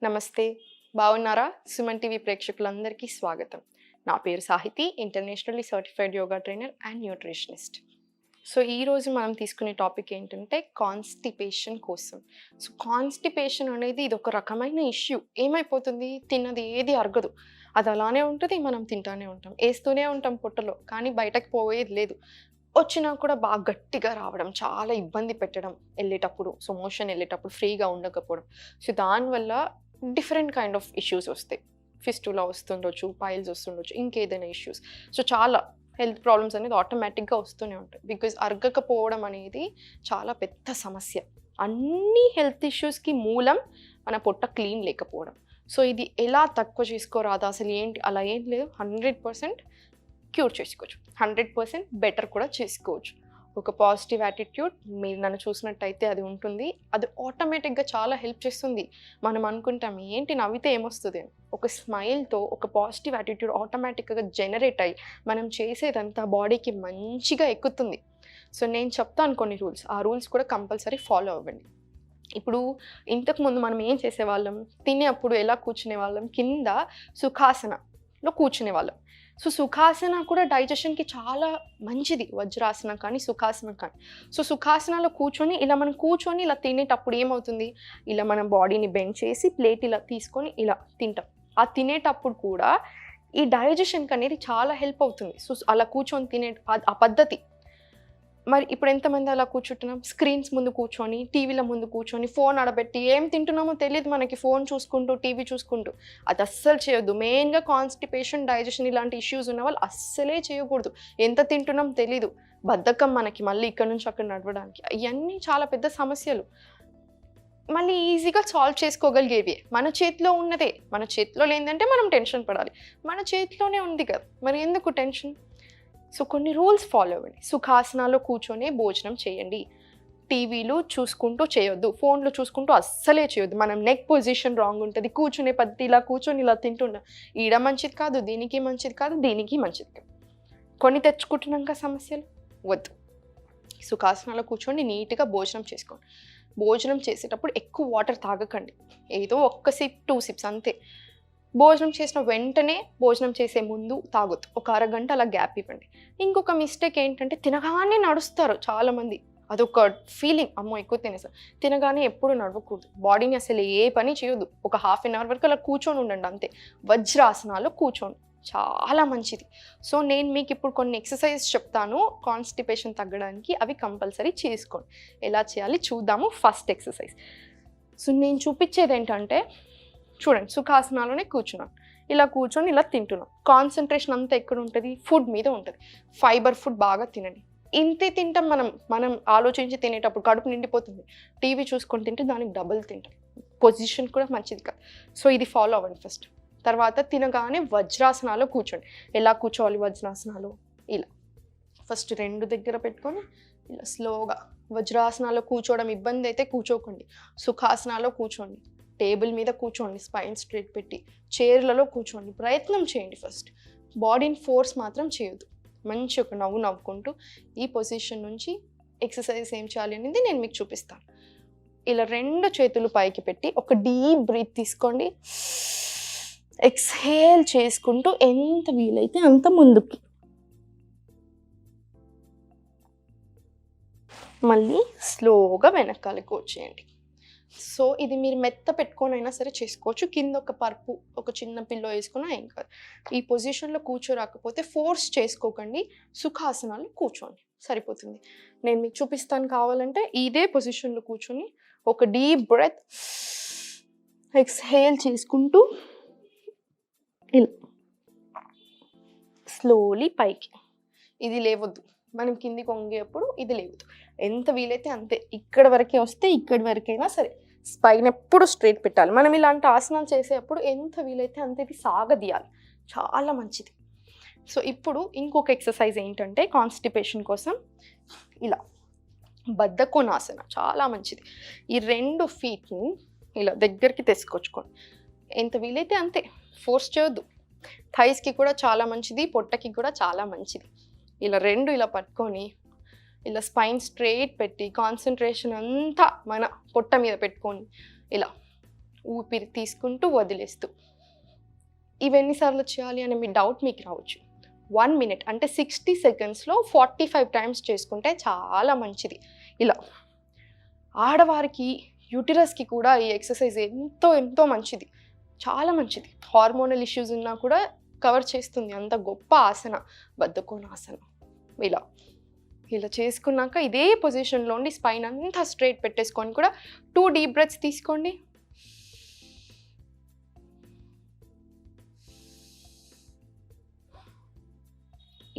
నమస్తే. బాగున్నారా? సుమన్ టీవీ ప్రేక్షకులందరికీ స్వాగతం. నా పేరు Sahiti, internationally certified yoga trainer and nutritionist. So ఈరోజు మనం తీసుకునే టాపిక్ ఏంటంటే కాన్‌స్టిపేషన్ కోసం. సో కాన్‌స్టిపేషన్ అనేది ఇదొక రకమైన ఇష్యూ. ఏమైపోతుంది, తిన్నది ఏది అరగదు. అది అలానే ఉంటది, మనం తింటానే ఉంటాం. ఏస్తూనే ఉంటాం పొట్టలో, కానీ బయటకి పోయేది లేదు. వచ్చినా కూడా బాగా గట్టిగా రావడం, చాలా ఇబ్బంది పెట్టడం ఎళ్ళేటప్పుడు. సో మోషన్ ఎళ్ళేటప్పుడు ఫ్రీగా ఉండకపోవడం. సో దానివల్ల డిఫరెంట్ కైండ్ ఆఫ్ ఇష్యూస్ వస్తాయి. ఫిస్టులా వస్తుండొచ్చు, పైల్స్ వస్తుండొచ్చు, ఇంకేదైనా ఇష్యూస్. సో చాలా హెల్త్ ప్రాబ్లమ్స్ అనేది ఆటోమేటిక్‌గా వస్తూనే ఉంటాయి. బికాజ్ అరగకపోవడం అనేది చాలా పెద్ద సమస్య. అన్ని హెల్త్ ఇష్యూస్‌కి మూలం మన పొట్ట క్లీన్ లేకపోవడం. సో ఇది ఎలా తక్కువ చేసుకోరాదా, అసలు ఏంటి, అలా ఏం లేదు. 100% క్యూర్ చేసుకోవచ్చు. 100% బెటర్ కూడా చేసుకోవచ్చు. ఒక పాజిటివ్ యాటిట్యూడ్, మీరు నన్ను చూసినట్టయితే అది ఉంటుంది. అది ఆటోమేటిక్‌గా చాలా హెల్ప్ చేస్తుంది. మనం అనుకుంటాం ఏంటి నవ్వితే ఏమొస్తది అని. ఒక స్మైల్‌తో ఒక పాజిటివ్ యాటిట్యూడ్ ఆటోమేటిక్‌గా జనరేట్ అయ్యి మనం చేసేదంతా బాడీకి మంచిగా ఎక్కుతుంది. సో నేను చెప్తాను కొన్ని రూల్స్. ఆ రూల్స్ కూడా కంపల్సరీ ఫాలో అవ్వండి. ఇప్పుడు ఇంతకుముందు మనం ఏం చేసేవాళ్ళం, తినేప్పుడు ఎలా కూర్చునేవాళ్ళం, కింద సుఖాసనలో కూర్చునేవాళ్ళం. సో సుఖాసన కూడా డైజెషన్‌కి చాలా మంచిది. వజ్రాసనం కానీ, సుఖాసనం కానీ. సో సుఖాసనాలో కూర్చొని ఇలా తినేటప్పుడు ఏమవుతుంది, ఇలా మనం బాడీని బెండ్ చేసి ప్లేట్ ఇలా తీసుకొని ఇలా తింటాం. ఆ తినేటప్పుడు కూడా ఈ డైజెషన్‌కి అనేది చాలా హెల్ప్ అవుతుంది. సో అలా కూర్చొని తినే ఆ పద్ధతి. మరి ఇప్పుడు ఎంతమంది అలా కూర్చుంటున్నాం, స్క్రీన్స్ ముందు కూర్చొని, టీవీల ముందు కూర్చొని, ఫోన్ ఆడబెట్టి ఏం తింటున్నామో తెలీదు మనకి, ఫోన్ చూసుకుంటూ, టీవీ చూసుకుంటూ. అది అస్సలు చేయొద్దు. మెయిన్‌గా కాన్‌స్టిపేషన్, డైజెషన్ ఇలాంటి ఇష్యూస్ ఉన్నవాళ్ళు అస్సలే చేయకూడదు. ఎంత తింటున్నాం తెలీదు. బద్ధకం మనకి మళ్ళీ ఇక్కడ నుంచి అక్కడ నడవడానికి. ఇయన్నీ చాలా పెద్ద సమస్యలు. మళ్ళీ ఈజీగా సాల్వ్ చేసుకోగలిగేవే. మన చేతిలో ఉన్నదే. మన చేతిలో లేనిదంటే మనం టెన్షన్ పడాలి. మన చేతిలోనే ఉంది కదా! మరి ఎందుకు టెన్షన్? సో కొన్ని రూల్స్ ఫాలో అవ్వండి. సుఖాసనాలో కూర్చొనే భోజనం చేయండి. టీవీలు చూసుకుంటూ చేయొద్దు. ఫోన్‌లు చూసుకుంటూ అస్సలే చేయొద్దు. మనం నెక్ పొజిషన్ రాంగ్ ఉంటది. కూర్చునే పద్ధతి ఇలా కూర్చొని ఇలా తింటున్నాం. ఈడ మంచిది కాదు, దీనికి మంచిది కాదు, దీనికి మంచిది కాదు. కొని తెచ్చుకుంటున్నాంక సమస్యలు వద్దు. సుఖాసనాలో కూర్చొని నీట్‌గా భోజనం చేసుకోండి. భోజనం చేసేటప్పుడు ఎక్కువ వాటర్ తాగకండి. ఏదో ఒక్క సిప్, 2 సిప్స్ అంతే. భోజనం చేసిన వెంటనే, భోజనం చేసే ముందు తాగొద్దు. ఒక అరగంట అలా గ్యాప్ ఇవ్వండి. ఇంకొక మిస్టేక్ ఏంటంటే తినగానే నడుస్తారు చాలామంది. అదొక ఫీలింగ్, అమ్మో ఎక్కువ తినేసా. తినగానే ఎప్పుడు నడవకూడదు. బాడీని అసలు ఏ పని చేయొద్దు. ఒక హాఫ్ అన్ అవర్ వరకు అలా కూర్చొని ఉండండి అంతే. వజ్రాసనాలో కూర్చోండి, చాలా మంచిది. సో నేను మీకు ఇప్పుడు కొన్ని ఎక్సర్సైజ్ చెప్తాను కాన్‌స్టిపేషన్ తగ్గడానికి. అవి కంపల్సరీ చేసుకోండి. ఎలా చేయాలి చూద్దాము. First exercise. సో నేను చూపించేది ఏంటంటే, చూడండి, సుఖాసనాలోనే కూర్చున్నాను. ఇలా కూర్చొని ఇలా తింటున్నాం. కాన్సంట్రేషన్ అంతా ఎక్కడ ఉంటుంది, ఫుడ్ మీద ఉంటుంది. ఫైబర్ ఫుడ్ బాగా తినండి. ఇంతే తింటాం మనం ఆలోచించి తినేటప్పుడు కడుపు నిండిపోతుంది. టీవీ చూసుకొని తింటే దానికి డబుల్ తింటాం. పొజిషన్ కూడా మంచిది కాదు. సో ఇది ఫాలో అవ్వండి ఫస్ట్. తర్వాత తినగానే వజ్రాసనాలో కూర్చోండి. ఎలా కూర్చోవాలి వజ్రాసనాలు? ఇలా ఫస్ట్ 2 దగ్గర పెట్టుకొని ఇలా స్లోగా. వజ్రాసనాలో కూర్చోవడం ఇబ్బంది అయితే కూర్చోకండి. సుఖాసనాలో కూర్చోండి. టేబుల్ మీద కూర్చోండి, స్పైన్ స్ట్రెయిట్ పెట్టి. చైర్లలో కూర్చోండి. ప్రయత్నం చేయండి ఫస్ట్. బాడీని ఫోర్స్ మాత్రం చేయొద్దు. మంచి ఒక నవ్వు నవ్వుకుంటూ ఈ పొజిషన్ నుంచి ఎక్సర్సైజ్ ఏం చేయాలి అనేది నేను మీకు చూపిస్తాను. ఇలా 2 చేతులు పైకి పెట్టి ఒక డీప్ బ్రీత్ తీసుకోండి. ఎక్స్‌హేల్ చేసుకుంటూ ఎంత వీలైతే అంత ముందుకి. మళ్ళీ స్లోగా వెనకాలకు వచ్చేయండి. సో ఇది మీరు మెత్త పెట్టుకొనైనా సరే చేసుకోవచ్చు. కింద ఒక పరుపు, ఒక చిన్న పిల్లో వేసుకున్నా ఏం కాదు. ఈ పొజిషన్‌లో కూర్చోరాకపోతే ఫోర్స్ చేసుకోకండి. సుఖాసనాలు కూర్చోండి, సరిపోతుంది. నేను మీకు చూపిస్తాను కావాలంటే. ఇదే పొజిషన్‌లో కూర్చొని ఒక డీప్ బ్రెత్ ఎక్స్‌హేల్ చేసుకుంటూ ఇలా స్లోలీ పైకి. ఇది లేవద్దు. మనం కిందికి వంగేప్పుడు ఇది లేవద్దు. ఎంత వీలైతే అంతే. ఇక్కడి వరకే వస్తే ఇక్కడి వరకైనా సరే. స్పైన్ ఎప్పుడు స్ట్రెయిట్ పెట్టాలి. మనం ఇలాంటి ఆసనాలు చేసేటప్పుడు ఎంత వీలైతే అంత ఇది సాగదీయాలి. చాలా మంచిది. సో ఇప్పుడు ఇంకొక ఎక్సర్సైజ్ ఏంటంటే కాన్‌స్టిపేషన్ కోసం ఇలా బద్ధకోనాసన చాలా మంచిది. ఈ 2 ఫీట్‌ని ఇలా దగ్గరికి తెచ్చుకొచ్చుకోండి. ఎంత వీలైతే అంతే. ఫోర్స్ చేయొద్దు. థైస్‌కి కూడా చాలా మంచిది, పొట్టకి కూడా చాలా మంచిది. ఇలా 2 ఇలా పట్టుకొని ఇలా స్పైన్ స్ట్రెయిట్ పెట్టి కాన్సంట్రేషన్ అంతా మన పొట్ట మీద పెట్టుకొని ఇలా ఊపిరి తీసుకుంటూ వదిలేస్తూ. ఇవి ఎన్నిసార్లు చేయాలి అనే మీ డౌట్ మీకు రావచ్చు. 1 minute అంటే 60 secondsలో 45 times చేసుకుంటే చాలా మంచిది. ఇలా ఆడవారికి యూటిరస్కి కూడా ఈ ఎక్సర్సైజ్ ఎంతో ఎంతో మంచిది, చాలా మంచిది. హార్మోనల్ ఇష్యూస్ ఉన్నా కూడా కవర్ చేస్తుంది. అంత గొప్ప ఆసన బద్ధకోనాసన. ఇలా ఇలా చేసుకున్నాక ఇదే పొజిషన్లో ఉండి స్పైన్ అంతా స్ట్రైట్ పెట్టేసుకొని కూడా 2 deep breaths తీసుకోండి.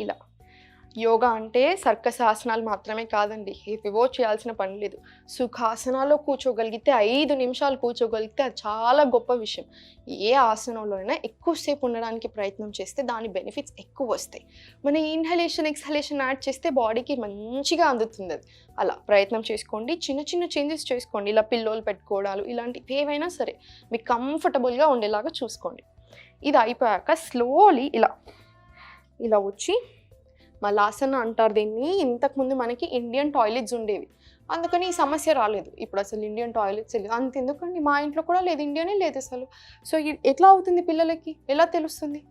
ఇలా యోగా అంటే సర్కస్ ఆసనాలు మాత్రమే కాదండి, ఏవేవో చేయాల్సిన పని లేదు. సుఖాసనాల్లో కూర్చోగలిగితే 5 నిమిషాలు కూర్చోగలిగితే అది చాలా గొప్ప విషయం. ఏ ఆసనంలో అయినా ఎక్కువసేపు ఉండడానికి ప్రయత్నం చేస్తే దాని బెనిఫిట్స్ ఎక్కువ వస్తాయి. మన ఇన్హలేషన్ ఎక్స్హలేషన్ యాడ్ చేస్తే బాడీకి మంచిగా అందుతుంది అది. అలా ప్రయత్నం చేసుకోండి. చిన్న చిన్న చేంజెస్ చేసుకోండి. ఇలా పిల్లోలు పెట్టుకోవడాలు ఇలాంటివి ఏవైనా సరే మీకు కంఫర్టబుల్గా ఉండేలాగా చూసుకోండి. ఇది అయిపోయాక స్లోలీ ఇలా ఇలా వచ్చి మలాసన అంటారు దీన్ని. ఇంతకుముందు మనకి ఇండియన్ టాయిలెట్స్ ఉండేవి, అందుకని ఈ సమస్య రాలేదు. ఇప్పుడు అసలు ఇండియన్ టాయిలెట్స్ లేదు, అంతెందుకండి మా ఇంట్లో కూడా లేదు, ఇండియనే లేదు అసలు. సో ఎట్లా అవుతుంది పిల్లలకి, ఎలా తెలుస్తుంది?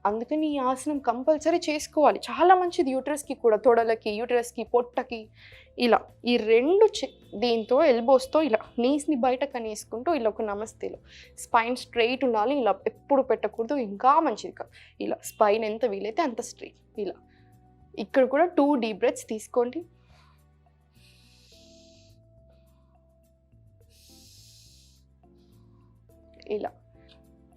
అందుకని ఈ ఆసనం కంపల్సరీ చేసుకోవాలి, చాలా మంచిది యూటరస్కి కూడా, తొడలకి, యూటరస్కి, పొట్టకి. ఇలా ఈ 2 దీంతో ఎల్బోస్తో ఇలా నీస్ని బయట కనేసుకుంటూ ఇలా ఒక నమస్తేలో స్పైన్ స్ట్రైట్ ఉండాలి. ఇలా ఎప్పుడు పెట్టకూడదు, ఇంకా మంచిది కాదు. ఇలా స్పైన్ ఎంత వీలైతే అంత స్ట్రైట్. ఇలా ఇక్కడ కూడా 2 deep breaths తీసుకోండి. ఇలా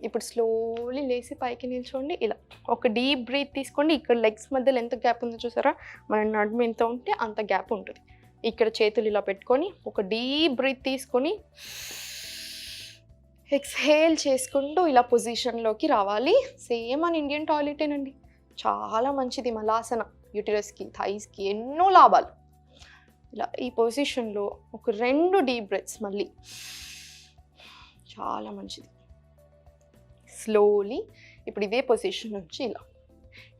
ఇప్పుడు స్లోలీ లేచి పైకి నిల్చోండి. ఇలా ఒక డీప్ బ్రీత్ తీసుకోండి. ఇక్కడ లెగ్స్ మధ్యలో ఎంత గ్యాప్ ఉందో చూసారా, మన నడుము ఎంత ఉంటే అంత గ్యాప్ ఉంటుంది. ఇక్కడ చేతులు ఇలా పెట్టుకొని ఒక డీప్ బ్రీత్ తీసుకొని ఎక్స్హేల్ చేసుకుంటూ ఇలా పొజిషన్లోకి రావాలి. సేమ్ మన ఇండియన్ టాయిలెటేనండి, చాలా మంచిది. మలాసన యూటిరస్కి, థైస్కి ఎన్నో లాభాలు. ఇలా ఈ పొజిషన్లో ఒక 2 deep breaths మళ్ళీ, చాలా మంచిది. స్లోలీ ఇప్పుడు ఇదే పొజిషన్ నుంచి ఇలా.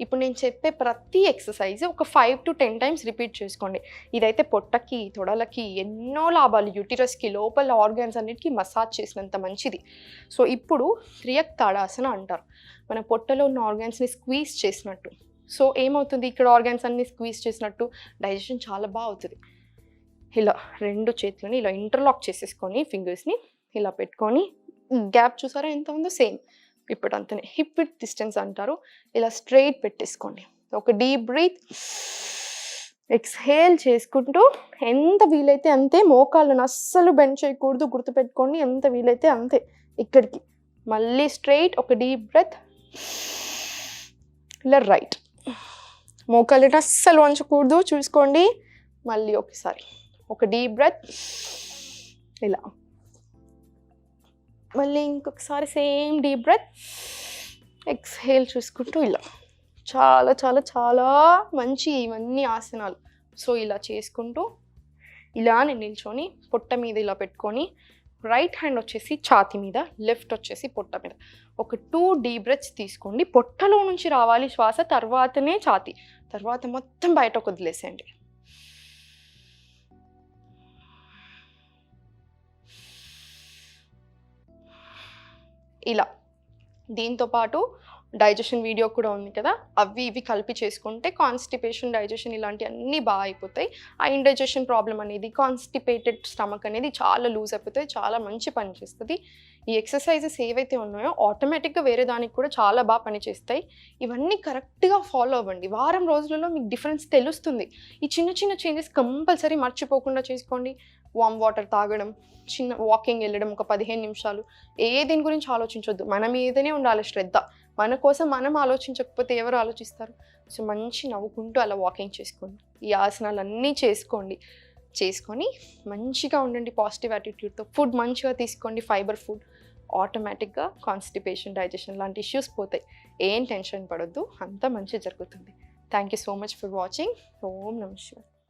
ఇప్పుడు నేను చెప్పే ప్రతి ఎక్సర్సైజ్ ఒక 5 to 10 times రిపీట్ చేసుకోండి. ఇదైతే పొట్టకి, తొడలకి ఎన్నో లాభాలు, యూటిరస్కి, లోపల ఆర్గాన్స్ అన్నిటికీ మసాజ్ చేసినంత మంచిది. సో ఇప్పుడు క్రియాక్ తాడాసన అంటారు, మన పొట్టలో ఉన్న ఆర్గాన్స్ని స్క్వీజ్ చేసినట్టు. సో ఏమవుతుంది, ఇక్కడ ఆర్గాన్స్ అన్ని స్క్వీజ్ చేసినట్టు డైజెషన్ చాలా బాగా అవుతుంది. ఇలా 2 చేతులని ఇలా ఇంటర్లాక్ చేసేసుకొని ఫింగర్స్ని ఇలా పెట్టుకొని, గ్యాప్ చూసారా ఎంత ఉందో, సేమ్ ఇప్పుడు అంతనే. హిప్ విత్ డిస్టెన్స్ అంటారు. ఇలా స్ట్రైట్ పెట్టేసుకోండి. ఒక డీప్ బ్రీత్, ఎక్స్హేల్ చేసుకుంటూ ఎంత వీలైతే అంతే. మోకాళ్ళను అస్సలు బెండ్ చేయకూడదు, గుర్తుపెట్టుకోండి. ఎంత వీలైతే అంతే ఇక్కడికి. మళ్ళీ స్ట్రైట్ ఒక డీప్ బ్రెత్. ఇలా రైట్, మోకాళ్ళను అస్సలు వంచకూడదు, చూసుకోండి. మళ్ళీ ఒకసారి ఒక డీప్ బ్రెత్. ఇలా మళ్ళీ ఇంకొకసారి సేమ్ డీప్ బ్రెత్, ఎక్స్హేల్ చూసుకుంటూ ఇలా. చాలా చాలా చాలా మంచి ఇవన్నీ ఆసనాలు. సో ఇలా చేసుకుంటూ ఇలా నేను నిల్చొని పొట్ట మీద ఇలా పెట్టుకొని, రైట్ హ్యాండ్ వచ్చేసి ఛాతీ మీద, లెఫ్ట్ వచ్చేసి పొట్ట మీద. ఒక 2 deep breaths తీసుకోండి. పొట్టలో నుంచి రావాలి శ్వాస, తర్వాతనే ఛాతీ, తర్వాత మొత్తం బయటకు వదిలేసేయండి. ఇలా దీంతో పాటు డైజెషన్ వీడియో కూడా ఉంది కదా, అవి ఇవి కలిపి చేసుకుంటే కాన్స్టిపేషన్, డైజెషన్ ఇలాంటి అన్నీ బాగా అయిపోతాయి. ఆ ఇండైజెషన్ ప్రాబ్లం అనేది, కాన్స్టిపేటెడ్ స్టమక్ అనేది చాలా లూజ్ అయిపోతాయి, చాలా మంచి పని చేస్తుంది. ఈ ఎక్సర్సైజెస్ ఏవైతే ఉన్నాయో ఆటోమేటిక్గా వేరే దానికి కూడా చాలా బాగా పనిచేస్తాయి. ఇవన్నీ కరెక్ట్గా ఫాలో అవ్వండి. వారం రోజులలో మీకు డిఫరెన్స్ తెలుస్తుంది. ఈ చిన్న చిన్న చేంజెస్ కంపల్సరీ మర్చిపోకుండా చేసుకోండి. వామ్ వాటర్ తాగడం, చిన్న వాకింగ్ వెళ్ళడం ఒక 15 నిమిషాలు. దీని గురించి ఆలోచించొద్దు, మన మీదనే ఉండాలి శ్రద్ధ. మన కోసం మనం ఆలోచించకపోతే ఎవరు ఆలోచిస్తారు? సో మంచి నవ్వుకుంటూ అలా వాకింగ్ చేసుకోండి. ఈ ఆసనాలన్నీ చేసుకొని మంచిగా ఉండండి. పాజిటివ్ యాటిట్యూడ్తో ఫుడ్ మంచిగా తీసుకోండి, ఫైబర్ ఫుడ్. ఆటోమేటిక్గా కాన్స్టిపేషన్, డైజెషన్ లాంటి ఇష్యూస్ పోతాయి. ఏం టెన్షన్ పడొద్దు, అంతా మంచి జరుగుతుంది. Thank you so much for watching. ఓం నమః శివాయ.